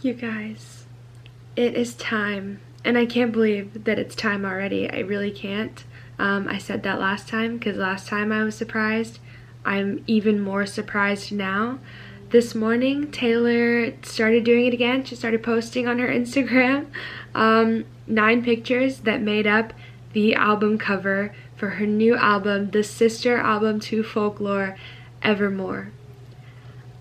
You guys, it is time, and I can't believe that it's time already. I really can't. I said that last time because last time I was surprised. I'm even more surprised now. This morning, Taylor started doing it again. She started posting on her Instagram 9 pictures that made up the album cover for her new album, the sister album to Folklore, Evermore.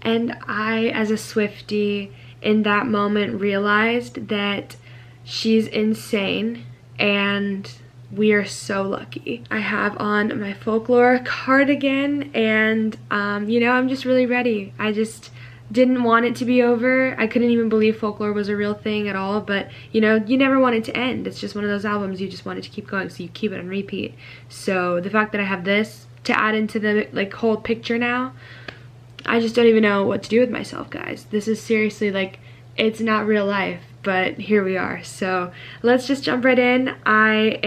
And I, as a Swiftie, in that moment realized that she's insane and we are so lucky. I have on my Folklore cardigan and you know, I'm just really ready. I just didn't want it to be over. I couldn't even believe Folklore was a real thing at all, but you know, you never want it to end. It's just one of those albums you just want it to keep going, so you keep it on repeat. So the fact that I have this to add into the like whole picture now, I just don't even know what to do with myself, guys. This is seriously like, it's not real life, but here we are. So let's just jump right in. I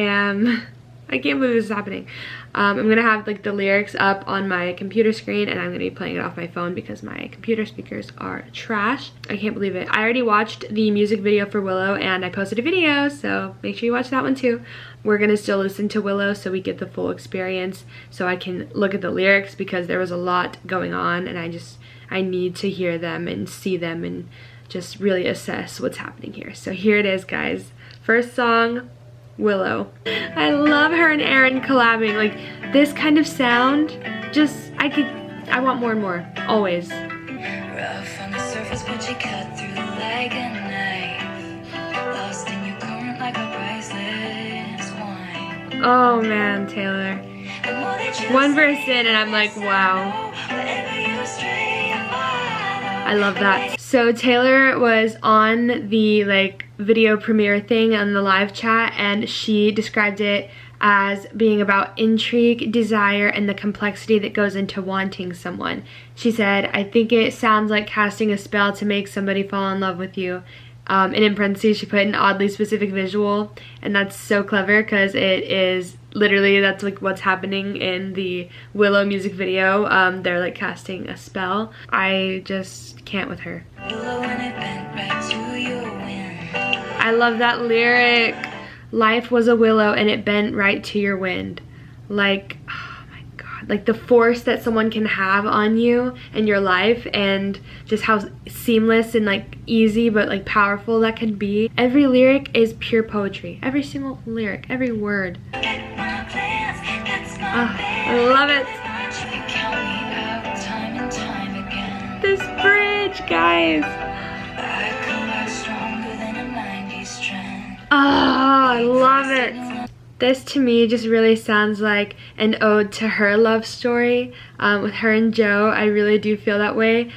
can't believe this is happening. I'm gonna have like the lyrics up on my computer screen and I'm gonna be playing it off my phone because my computer speakers are trash. I can't believe it. I already watched the music video for Willow and I posted a video, so make sure you watch that one too. We're gonna still listen to Willow so we get the full experience, so I can look at the lyrics because there was a lot going on and I need to hear them and see them and just really assess what's happening here. So here it is, guys. First song, Willow. I love her and Aaron collabing. Like this kind of sound, just I want more and more, always. Rough on the surface, but you cut through like a knife. Lost in your current like a priceless wine. Oh man, Taylor. One verse in and I'm like, wow. I love that. So Taylor was on the like video premiere thing on the live chat and she described it as being about intrigue, desire, and the complexity that goes into wanting someone. She said, I think it sounds like casting a spell to make somebody fall in love with you. And in parentheses, she put an oddly specific visual, and that's so clever because it is literally, that's like what's happening in the Willow music video. They're like casting a spell. I just can't with her. I love that lyric. Life was a willow and it bent right to your wind. Like, oh my god, like the force that someone can have on you and your life, and just how seamless and like easy but like powerful that can be. Every lyric is pure poetry. Every single lyric, every word. I love it. This bridge, guys. Oh, I love it. This to me just really sounds like an ode to her love story with her and Joe. I really do feel that way.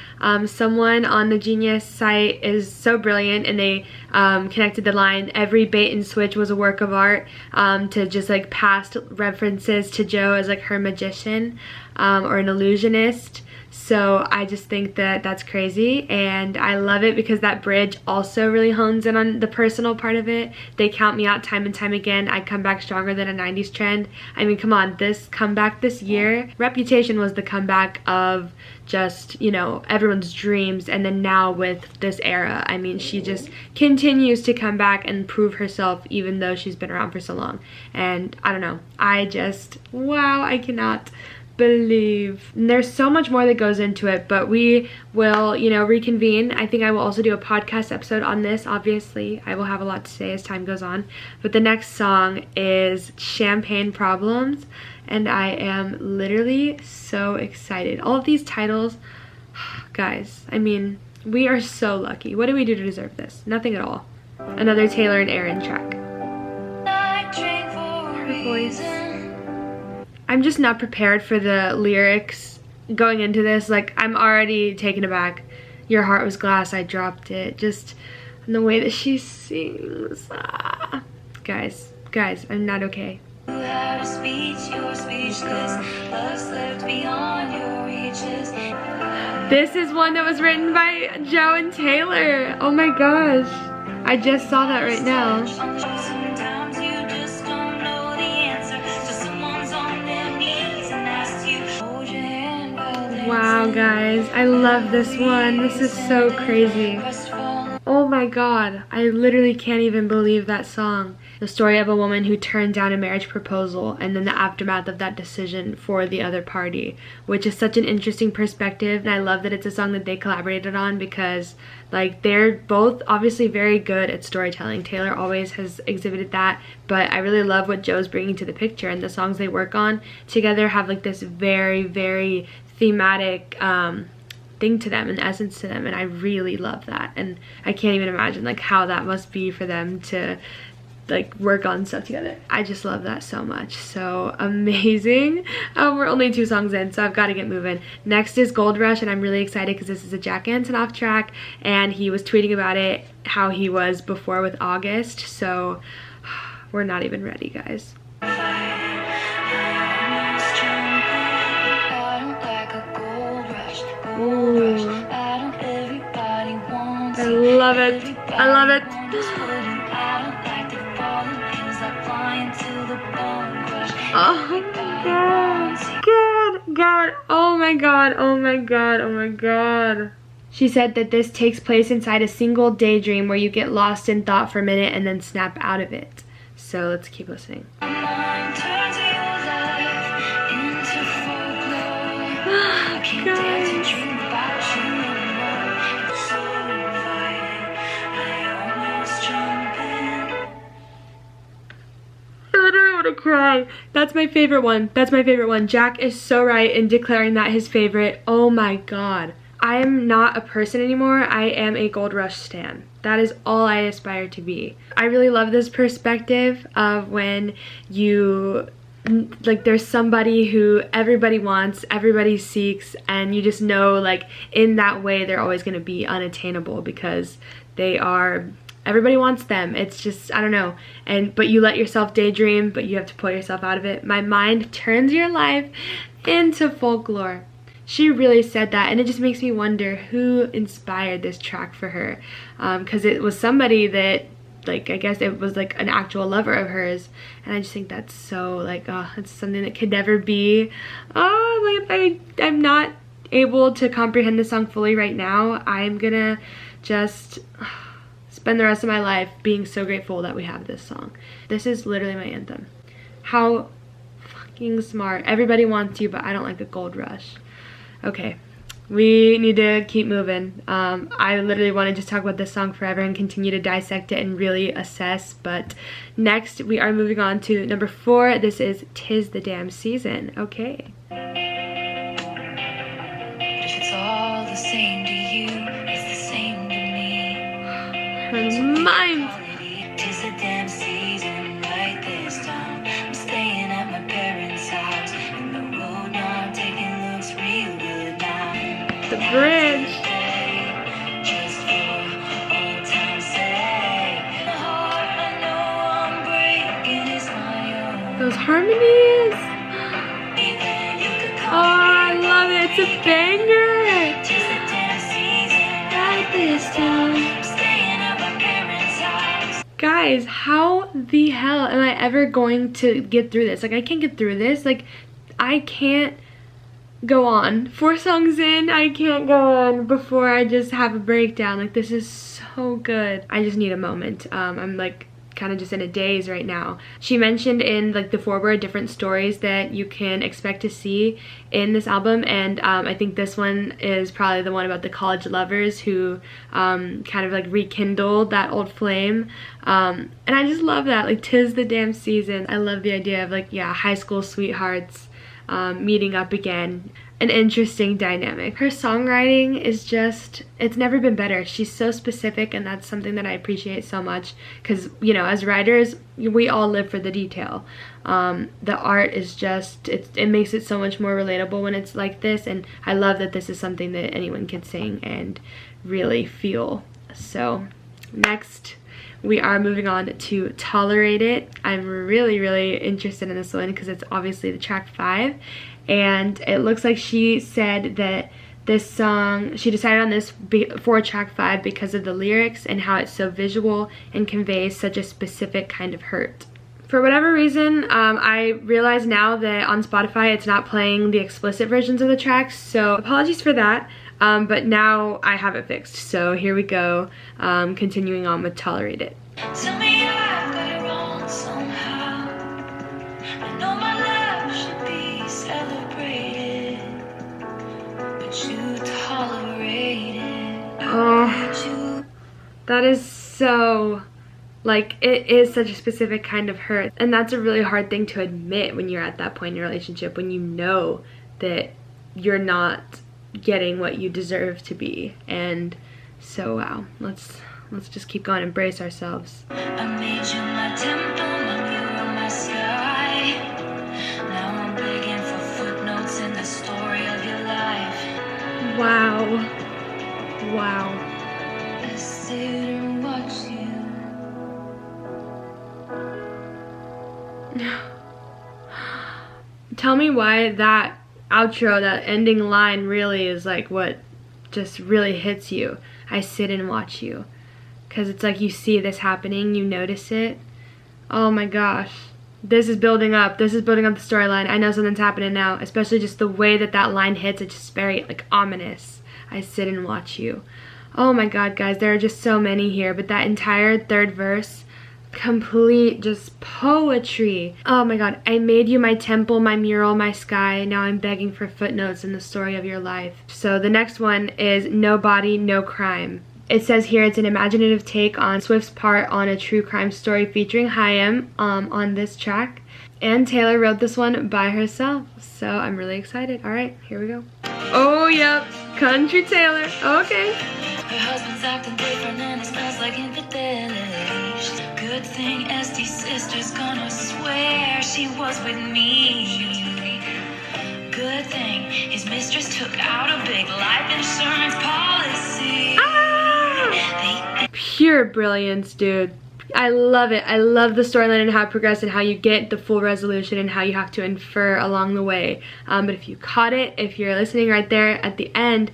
Someone on the Genius site is so brilliant and they connected the line, every bait and switch was a work of art, to just like past references to Joe as like her magician or an illusionist. So I just think that that's crazy and I love it because that bridge also really hones in on the personal part of it. They count me out time and time again. I come back stronger than a 90s trend. I mean, come on, this comeback this year. Reputation was the comeback of just, you know, everyone's dreams, and then now with this era, I mean, she just continues to come back and prove herself even though she's been around for so long. And I don't know, I just, wow, I cannot believe. And there's so much more that goes into it, but we will, you know, reconvene. I think I will also do a podcast episode on this. Obviously I will have a lot to say as time goes on, but the next song is Champagne Problems and I am literally so excited. All of these titles, guys, I mean, we are so lucky. What do we do to deserve this? Nothing at all. Another Taylor and Aaron track. Her voice. I'm just not prepared for the lyrics going into this. Like, I'm already taken aback. Your heart was glass, I dropped it. Just the way that she sings. Ah. Guys, I'm not okay. This is one that was written by Joe and Taylor. Oh my gosh. I just saw that right now. Wow, guys, I love this one. This is so crazy. Oh my god, I literally can't even believe that song. The story of a woman who turned down a marriage proposal and then the aftermath of that decision for the other party, which is such an interesting perspective. And I love that it's a song that they collaborated on because like they're both obviously very good at storytelling. Taylor always has exhibited that, but I really love what Joe's bringing to the picture, and the songs they work on together have like this very, very thematic thing to them, an essence to them, and I really love that. And I can't even imagine like how that must be for them to like work on stuff together. I just love that so much. So amazing. We're only 2 songs in, so I've got to get moving. Next is Gold Rush, and I'm really excited because this is a Jack Antonoff track, and he was tweeting about it, how he was before with August. So we're not even ready, guys. Ooh. I love it. I love it. Oh my god, oh my god, oh my god, oh my god. She said that this takes place inside a single daydream where you get lost in thought for a minute and then snap out of it. So let's keep listening. To cry. That's my favorite one. That's my favorite one. Jack is so right in declaring that his favorite. Oh my god. I am not a person anymore. I am a Gold Rush stan. That is all I aspire to be. I really love this perspective of when you like there's somebody who everybody wants, everybody seeks, and you just know like in that way they're always going to be unattainable because they are, everybody wants them. It's just, I don't know. But you let yourself daydream, but you have to pull yourself out of it. My mind turns your life into folklore. She really said that, and it just makes me wonder who inspired this track for her. Because it was somebody that, like, I guess it was like an actual lover of hers. And I just think that's so, like, oh, it's something that could never be. Oh, like, I'm not able to comprehend the song fully right now. I'm gonna just spend the rest of my life being so grateful that we have this song. This is literally my anthem. How fucking smart. Everybody wants you, but I don't like a Gold Rush. Okay, we need to keep moving. I literally want to just talk about this song forever and continue to dissect it and really assess, but next we are moving on to number 4. This is 'Tis the Damn Season. Okay. If it's all the same to you, it's the same to me. Her mind. 'Tis the damn season right this time. I'm staying at my parents' house, and the road I'm taking looks real good now. The bridge. Just for old time's sake. The heart I know I'm breaking is my own. Those harmonies. Even you could Oh, call I love it. It's a banger. 'tis the damn season Right this time. I'm staying at my parents' house. Guys, how the hell am I ever going to get through this? Like, I can't get through this. Like, I can't go on. 4 songs in, I can't go on before I just have a breakdown. Like, this is so good. I just need a moment. I'm like kind of just in a daze right now. She mentioned in like the foreword different stories that you can expect to see in this album, and I think this one is probably the one about the college lovers who kind of like rekindled that old flame, and I just love that. Like, 'tis the damn season. I love the idea of like, yeah, high school sweethearts meeting up again. An interesting dynamic. Her songwriting is just, it's never been better. She's so specific, and that's something that I appreciate so much because, you know, as writers, we all live for the detail. The art is just, it makes it so much more relatable when it's like this, and I love that this is something that anyone can sing and really feel. So next we are moving on to Tolerate It. I'm really, really interested in this one because it's obviously the track 5. And it looks like she said that this song, she decided on this for track 5 because of the lyrics and how it's so visual and conveys such a specific kind of hurt. For whatever reason, I realize now that on Spotify it's not playing the explicit versions of the tracks, so apologies for that. but now I have it fixed. So here we go, continuing on with Tolerate It. Tell me I got it wrong somehow. I know my love should be celebrated, but you tolerate it. Oh, that is so, like, it is such a specific kind of hurt. And that's a really hard thing to admit when you're at that point in your relationship, when you know that you're not getting what you deserve to be. And so, wow, let's just keep going, embrace ourselves. I made you my temple, my mirror, my sky. Now I'm begging for footnotes in the story of your life. Wow. Wow. I sit and watch you. Tell me why that outro, that ending line really is like what just really hits you. I sit and watch you. Because it's like you see this happening, you notice it. Oh my gosh. This is building up. This is building up the storyline. I know something's happening now, especially just the way that that line hits. It's just very like ominous. I sit and watch you. Oh my god, guys, there are just so many here, but that entire third verse, complete just poetry. Oh my god. I made you my temple, my mural, my sky. Now I'm begging for footnotes in the story of your life. So the next one is No Body, No Crime. It says here it's an imaginative take on Swift's part on a true crime story featuring Chaim on this track. And Taylor wrote this one by herself, so I'm really excited. All right, here we go. Oh, yep, Country Taylor. Okay. Her husband's acting different and it smells like infidelity. Good thing Estee's sister's gonna swear she was with me. Good thing his mistress took out a big life insurance policy. Pure brilliance, dude. I love it. I love the storyline and how it progressed and how you get the full resolution and how you have to infer along the way. But if you caught it, if you're listening right there at the end,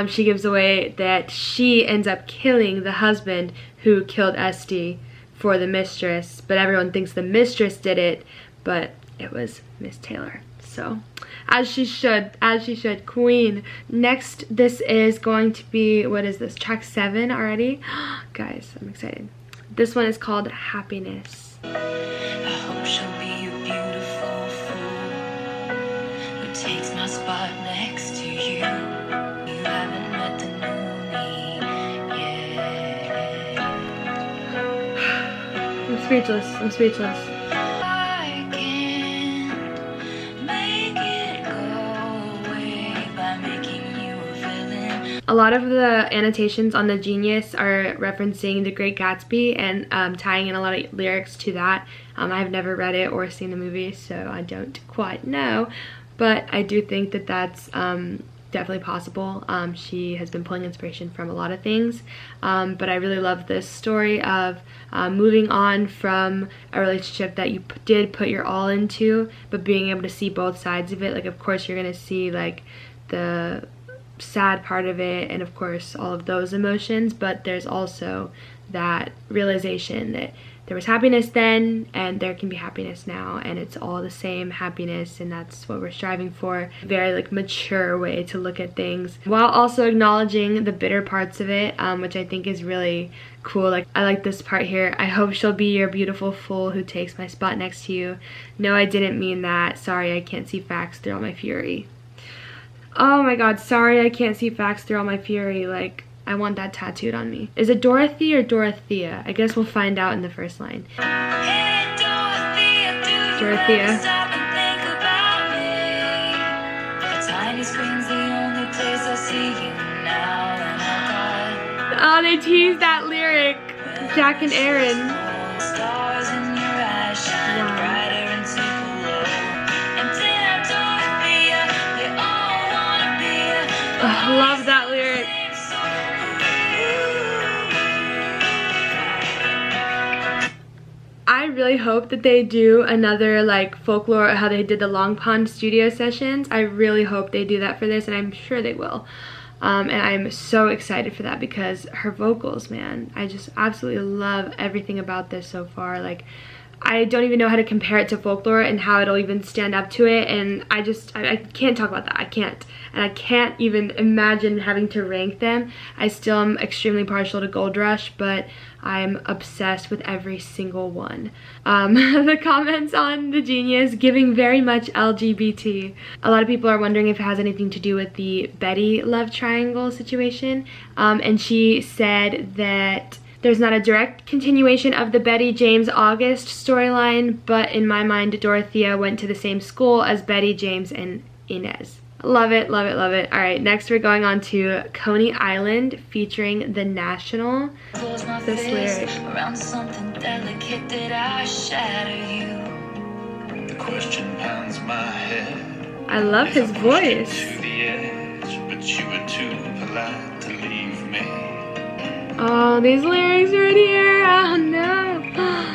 she gives away that she ends up killing the husband who killed Estee for the mistress. But everyone thinks the mistress did it, but it was Miss Taylor. So, as she should, queen. Next, this is going to be, what is this, track 7 already? Guys, I'm excited. This one is called Happiness. I hope she'll be a beautiful fool who takes my spot next to you. You haven't met the new me yet. I'm speechless. I'm speechless. I can't make it go away by making you a villain. A lot of the annotations on the Genius are referencing The Great Gatsby and tying in a lot of lyrics to that. I've never read it or seen the movie, so I don't quite know, but I do think that that's definitely possible. She has been pulling inspiration from a lot of things, but I really love this story of moving on from a relationship that you did put your all into, but being able to see both sides of it. Like, of course, you're gonna see like the sad part of it and of course all of those emotions, but there's also that realization that there was happiness then and there can be happiness now, and it's all the same happiness, and that's what we're striving for. Very like mature way to look at things while also acknowledging the bitter parts of it, which I think is really cool. Like, I like this part here. I hope she'll be your beautiful fool who takes my spot next to you. No, I didn't mean that. Sorry, I can't see facts through all my fury. Oh my god, sorry I can't see facts through all my fury. Like, I want that tattooed on me. Is it Dorothy or Dorothea? I guess we'll find out in the first line. Hey, Dorothea, Dorothea. stop and think about me. The tiny screen's the only place I see you now, and I Oh, they teased that lyric. Jack and Aaron. stars in your eyes shine brighter and below. And then Dorothea, they all wanna be I love that lyric. I really hope that they do another like folklore, how they did the Long Pond studio sessions. I really hope they do that for this, and I'm sure they will. And I'm so excited for that because her vocals, man, I just absolutely love everything about this so far. Like, I don't even know how to compare it to folklore and how it'll even stand up to it, and I can't talk about that. I can't. And I can't even imagine having to rank them. I still am extremely partial to Gold Rush, but I'm obsessed with every single one. The comments on The Genius, giving very much LGBT. A lot of people are wondering if it has anything to do with the Betty love triangle situation. And she said that there's not a direct continuation of the Betty, James, August storyline, but in my mind, Dorothea went to the same school as Betty, James, and Inez. Love it, love it, love it. All right, next we're going on to Coney Island featuring The National. This lyric. Around something delicate, did I shatter you? The question pounds my head. I love his voice. To the edge, but you were too polite to leave me. Oh, these lyrics right here. Oh no.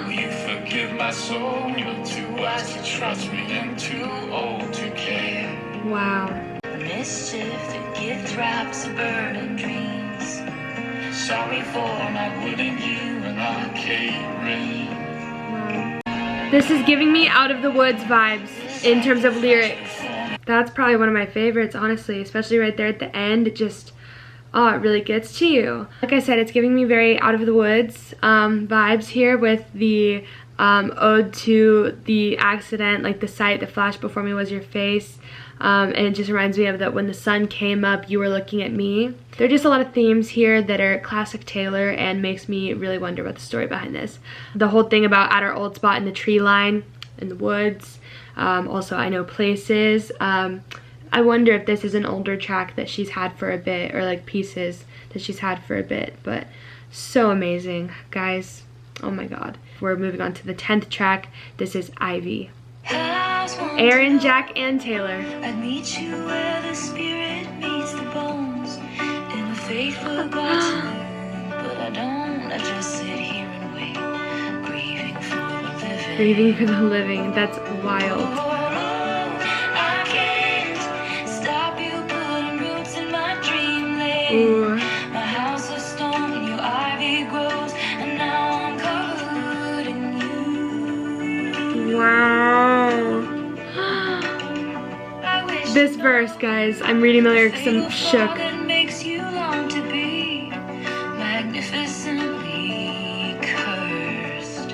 Will you forgive my soul? You're too wise to trust me and too old to care. Wow. Mischief, the gift wraps a bird in dreams. Sorry for not winning you an arcade ring. Wow. This is giving me Out of the Woods vibes in terms of lyrics. That's probably one of my favorites, honestly, especially right there at the end. It just, oh, it really gets to you. Like I said, it's giving me very Out of the Woods vibes here with the ode to the accident, like the sight that flashed before me was your face. And it just reminds me of that when the sun came up, you were looking at me. There are just a lot of themes here that are classic Taylor and makes me really wonder about the story behind this. The whole thing about at our old spot in the tree line, in the woods. Also, I Know Places. I wonder if this is an older track that she's had for a bit, or like pieces that she's had for a bit, but so amazing, guys. Oh my god. We're moving on to the 10th track. This is Ivy. Aaron, Jack, and Taylor. I'd meet you where the spirit meets the bones in the faithful garden, but I don't. I just sit here and wait, grieving for the living. Grieving for the living. That's wild. I can't stop you putting roots in my dreamland. Ooh. My house of stone, your ivy grows, and now I'm covered in you. Wow. This verse, guys, I'm reading the lyrics, I'm shook. Makes you long to be magnificently cursed.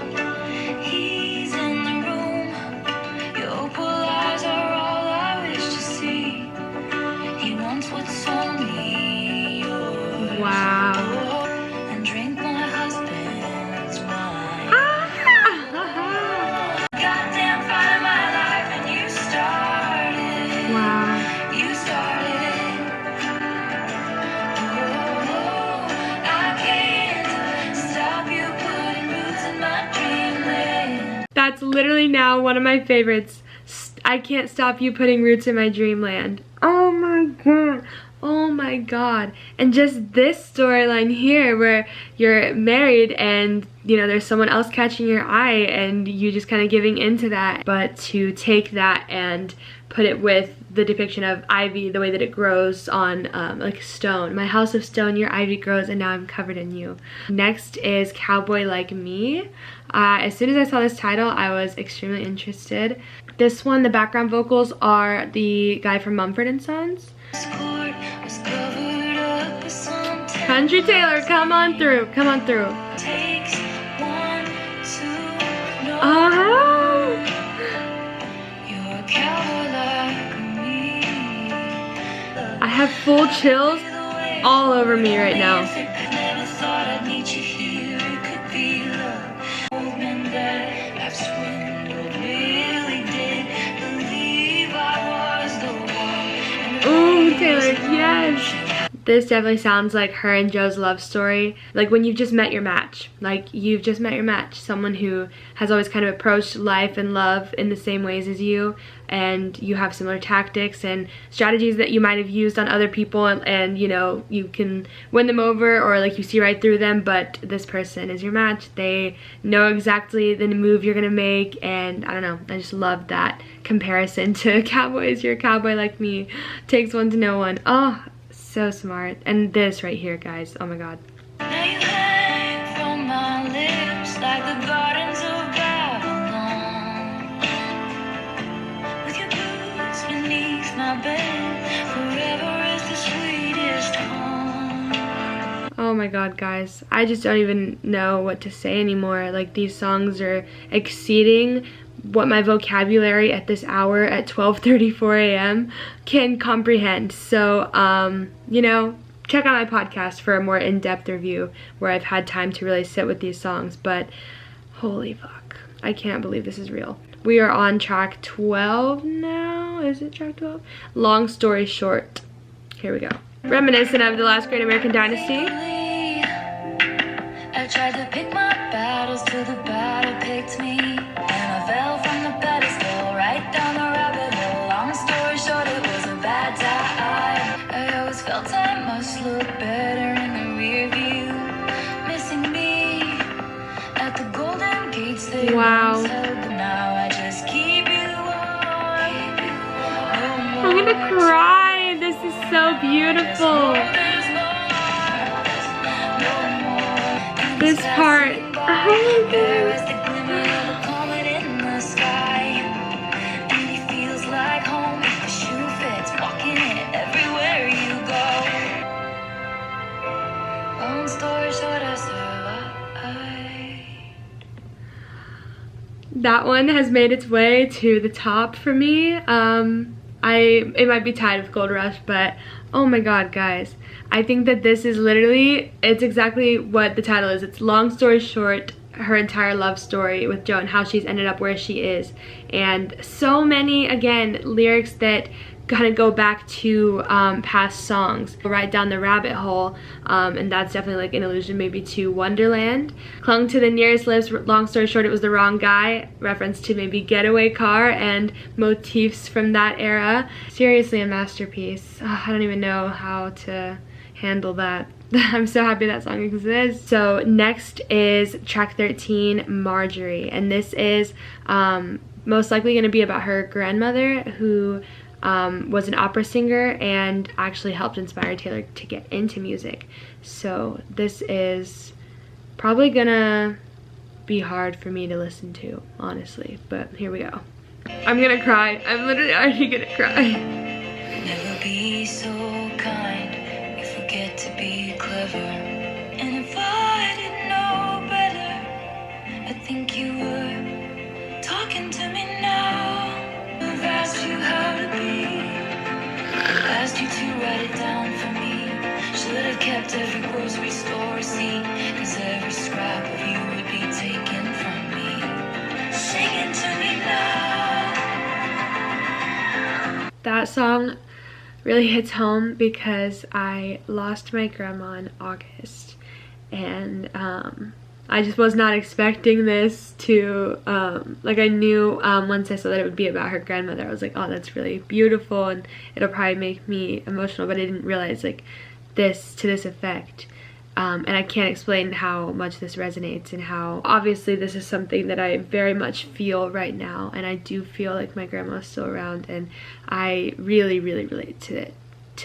He's in the room. Your opal eyes are all I wish to see. He wants what's only yours. Wow. And drink my husband's wine. Goddamn fight of my life, and you started. Wow. You started. Oh, I can't stop you putting roots in my dreamland. That's literally now one of my favorites. I can't stop you putting roots in my dreamland. Oh my god. Oh my god. And just this storyline here where you're married and, you know, there's someone else catching your eye and you just kind of giving into that. But to take that and put it with the depiction of ivy, the way that it grows on like stone. My house of stone, your ivy grows, and now I'm covered in you. Next is Cowboy Like Me. As soon as I saw this title, I was extremely interested. This one, the background vocals are the guy from Mumford & Sons. Country Taylor, come on through, come on through. Oh! I have full chills all over me right now. Ooh, Taylor, yes! This definitely sounds like her and Joe's love story. Like when you've just met your match. Like you've just met your match. Someone who has always kind of approached life and love in the same ways as you. And you have similar tactics and strategies that you might have used on other people. And you know, you can win them over or like you see right through them. But this person is your match. They know exactly the move you're going to make. And I don't know. I just love that comparison to Cowboys. You're a cowboy like me. Takes one to know one. Oh. So smart. And this right here, guys. Oh my god. Now you hang from my lips like the gardens of Babylon. god, guys. I just don't even know what to say anymore. Like, these songs are exceeding what my vocabulary at this hour at 12:34 a.m. can comprehend. So, you know, check out my podcast for a more in-depth review where I've had time to really sit with these songs. But holy fuck, I can't believe this is real. We are on track 12 now. Is it track 12? Long story short. Here we go. Reminiscent of the last great American dynasty. I tried to pick my battles till the battle picked me, and I fell from the pedestal right down the rabbit hole. Long story short, it was a bad time. I always felt I must look better in the rear view, missing me at the golden gates. They Wow. once held, but now I just keep you on. I'm gonna cry. This is so beautiful. This part. There is the glimmer of a comet in the sky, and he feels like home if the shoe fits, walking it everywhere you go. Long story short, I survived. That one has made its way to the top for me. It might be tied with Gold Rush, but oh my god, guys. I think that this is literally, it's exactly what the title is. It's Long Story Short, her entire love story with Joe and how she's ended up where she is. And so many, again, lyrics that kind of go back to past songs, right down the rabbit hole, and that's definitely like an allusion maybe to Wonderland. Clung to the nearest lips, long story short, it was the wrong guy, reference to maybe Getaway Car and motifs from that era. Seriously a masterpiece. I don't even know how to handle that. I'm so happy that song exists. So next is track 13, Marjorie, and this is most likely going to be about her grandmother who was an opera singer and actually helped inspire Taylor to get into music. So this is probably gonna be hard for me to listen to, honestly, but here we go. I'm gonna cry. I'm literally already gonna cry. Never be so kind, you forget to be clever. And if I didn't know better, I think you were talking to me now. I've asked you how to be, asked you to write it down for me. Should have kept every grocery store receipt, cause every scrap of you would be taken from me. Sing it to me now. That song really hits home because I lost my grandma in August, and I just was not expecting this to, like, I knew once I saw that it would be about her grandmother, I was like, oh, that's really beautiful and it'll probably make me emotional, but I didn't realize, like, this to this effect. And I can't explain how much this resonates and how obviously this is something that I very much feel right now, and I do feel like my grandma is still around, and I really, really relate to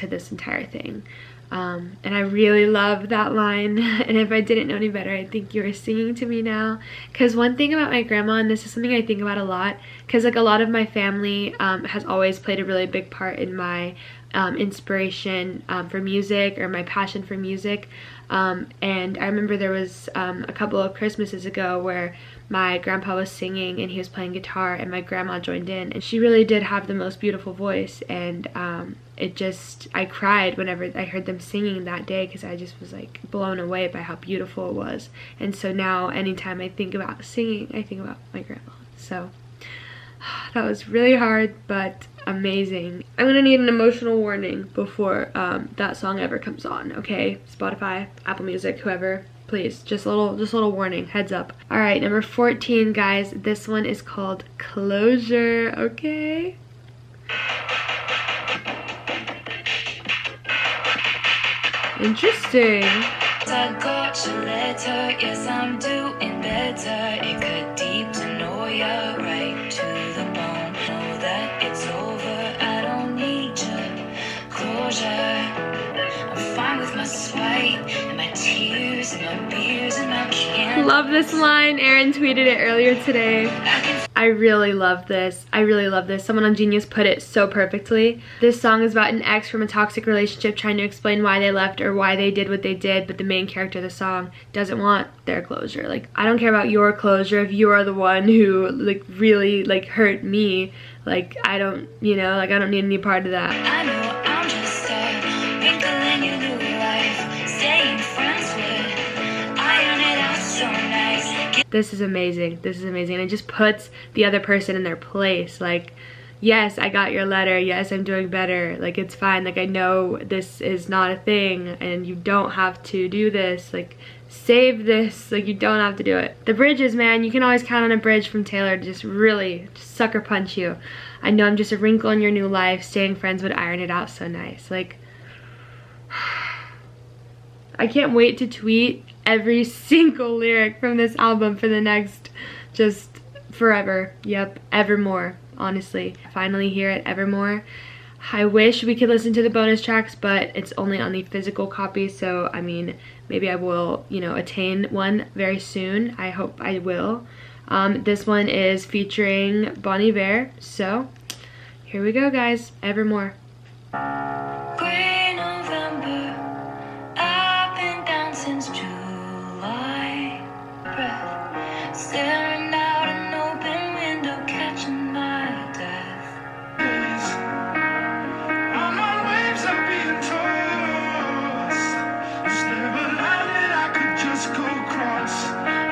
this entire thing. And I really love that line, and if I didn't know any better, I think you were singing to me now. Because one thing about my grandma, and this is something I think about a lot, because like a lot of my family has always played a really big part in my inspiration for music, or my passion for music. And I remember there was a couple of Christmases ago where my grandpa was singing and he was playing guitar and my grandma joined in, and she really did have the most beautiful voice, and I cried whenever I heard them singing that day because I just was like blown away by how beautiful it was. And so now anytime I think about singing, I think about my grandma. So that was really hard but amazing. I'm gonna need an emotional warning before that song ever comes on, okay? Spotify, Apple Music, whoever, please, just a little warning, heads up. All right, number 14, guys. This one is called Closure, okay? Interesting. I got your letter, yes, I'm doing better. It cut deep to know ya, right to the bone. Know that it's over, I don't need your closure. I'm fine with my spite and my tears and my beers and my candles. Love this line. Aaron tweeted it earlier today. I really love this. I really love this. Someone on Genius put it so perfectly. This song is about an ex from a toxic relationship trying to explain why they left or why they did what they did, but the main character of the song doesn't want their closure. Like, I don't care about your closure if you are the one who like really like hurt me. Like, I don't, you know, like I don't need any part of that. I know I'm just wrinkling your new life, staying friends with, iron it out so nice. This is amazing. This is amazing. And it just puts the other person in their place. Like, yes, I got your letter. Yes, I'm doing better. Like, it's fine. Like, I know this is not a thing and you don't have to do this. Like, save this. Like, you don't have to do it. The bridges, man. You can always count on a bridge from Taylor to just really sucker punch you. I know I'm just a wrinkle in your new life. Staying friends would iron it out so nice. Like, I can't wait to tweet every single lyric from this album for the next just forever. Yep, Evermore, honestly. Finally here at Evermore. I wish we could listen to the bonus tracks, but it's only on the physical copy, so I mean, maybe I will, you know, attain one very soon. I hope I will. This one is featuring Bon Iver, so here we go, guys. Evermore. Grey November, I've been down since July. Breath, staring out an open window, catching my death. All my waves are being tossed. There's never land that I could just go across.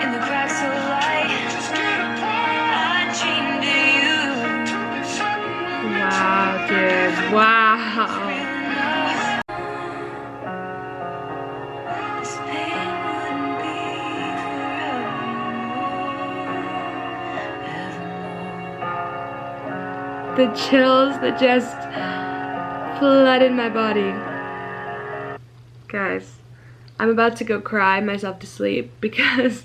In the cracks of light, just get apart. I dreamed of you. Wow, dude. Wow. This pain wouldn't be forever. The chills that just flooded my body. Guys, I'm about to go cry myself to sleep because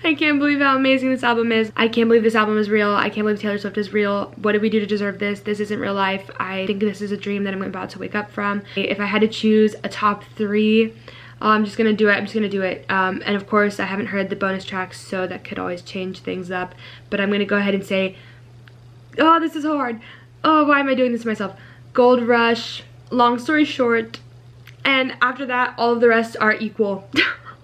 I can't believe how amazing this album is. I can't believe this album is real. I can't believe Taylor Swift is real. What did we do to deserve this? This isn't real life. I think this is a dream that I'm about to wake up from. If I had to choose a top 3, I'm just gonna do it. I'm just gonna do it. And of course, I haven't heard the bonus tracks, so that could always change things up. But I'm gonna go ahead and say, oh, this is hard. Oh, why am I doing this to myself? Gold Rush, Long Story Short, and after that, all of the rest are equal.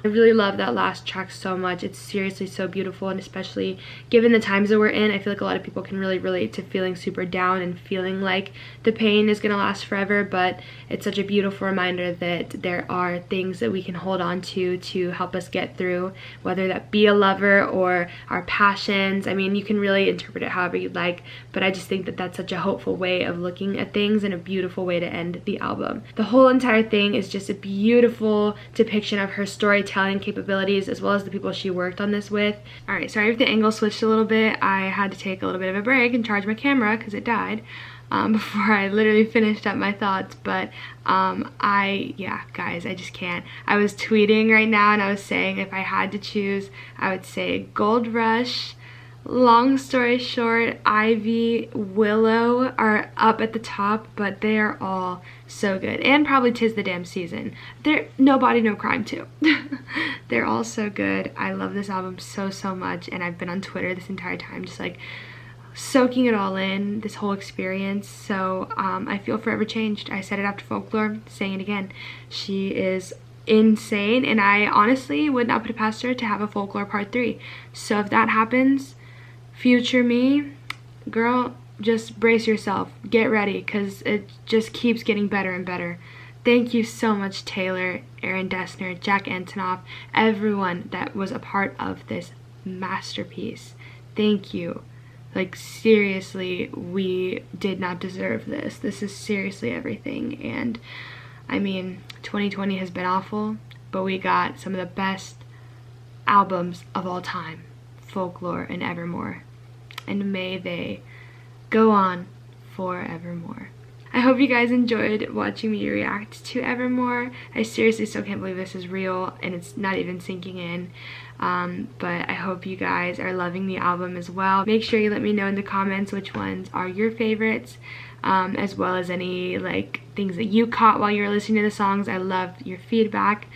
I really love that last track so much. It's seriously so beautiful, and especially given the times that we're in, I feel like a lot of people can really relate to feeling super down and feeling like the pain is gonna last forever, but it's such a beautiful reminder that there are things that we can hold on to help us get through, whether that be a lover or our passions. I mean, you can really interpret it however you'd like, but I just think that that's such a hopeful way of looking at things and a beautiful way to end the album. The whole entire thing is just a beautiful depiction of her storytelling capabilities as well as the people she worked on this with. Alright, sorry if the angle switched a little bit. I had to take a little bit of a break and charge my camera because it died before I literally finished up my thoughts, but yeah, guys, I just can't. I was tweeting right now and I was saying if I had to choose, I would say Gold Rush, Long Story Short, Ivy, Willow are up at the top, but they are all so good. And probably 'Tis the Damn Season. They're No Body, No Crime too. They're all so good. I love this album so, so much, and I've been on Twitter this entire time just like soaking it all in, this whole experience. So I feel forever changed. I said it after Folklore, saying it again. She is insane, and I honestly would not put it past her to have a Folklore Part 3. So if that happens, future me, girl, just brace yourself, get ready, because it just keeps getting better and better. Thank you so much, Taylor, Aaron Dessner, Jack Antonoff, everyone that was a part of this masterpiece. Thank you. Like, seriously, we did not deserve this. This is seriously everything. And I mean, 2020 has been awful, but we got some of the best albums of all time, Folklore and Evermore. And may they go on forevermore. I hope you guys enjoyed watching me react to Evermore. I seriously still can't believe this is real and it's not even sinking in. But I hope you guys are loving the album as well. Make sure you let me know in the comments which ones are your favorites, as well as any like things that you caught while you were listening to the songs. I love your feedback.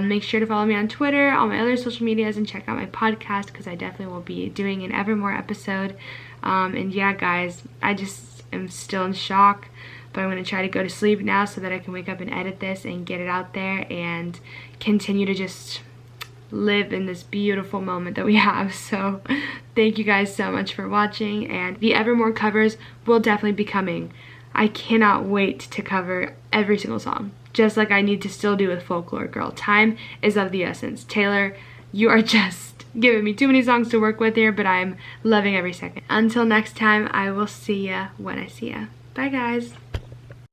Make sure to follow me on Twitter, all my other social medias, and check out my podcast because I definitely will be doing an Evermore episode. And yeah, guys, I just am still in shock, but I'm going to try to go to sleep now so that I can wake up and edit this and get it out there and continue to just live in this beautiful moment that we have. So thank you guys so much for watching, and the Evermore covers will definitely be coming. I cannot wait to cover every single song, just like I need to still do with Folklore Girl. Time is of the essence. Taylor, you are just giving me too many songs to work with here, but I'm loving every second. Until next time, I will see ya when I see ya. Bye, guys.